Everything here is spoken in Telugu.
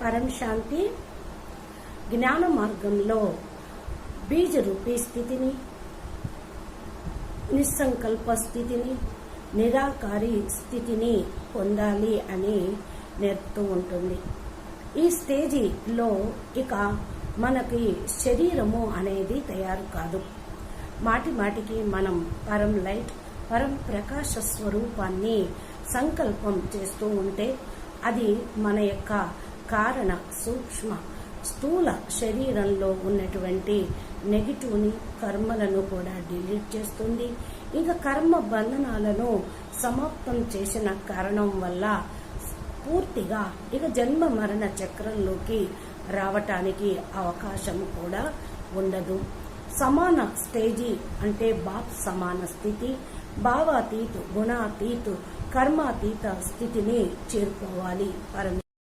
పరం శాంతి జ్ఞాన మార్గంలో బీజ రూపీ స్థితిని, నిస్సంకల్ప స్థితిని, నిరాకారి స్థితిని పొందాలి అని నేర్పుతూ ఉంటుంది. ఈ స్టేజిలో ఇక మనకి శరీరము అనేది తయారు కాదు. మాటి మాటికి మనం పరం లైట్, పరం ప్రకాశ స్వరూపాన్ని సంకల్పం చేస్తూ ఉంటే అది మన యొక్క కారణ సూక్ష్మ స్థూల శరీరంలో ఉన్నటువంటి నెగిటివ్ని, కర్మలను కూడా డిలీట్ చేస్తుంది. ఇంకా కర్మ బంధనాలను సమాప్తం చేసిన కారణం వల్ల పూర్తిగా ఇక జన్మ మరణ చక్రంలోకి రావటానికి అవకాశం కూడా ఉండదు. సమాన స్టేజీ అంటే బాప్ సమాన స్థితి, భావాతీతు, గుణాతీతు, కర్మాతీత స్థితిని చేరుకోవాలి.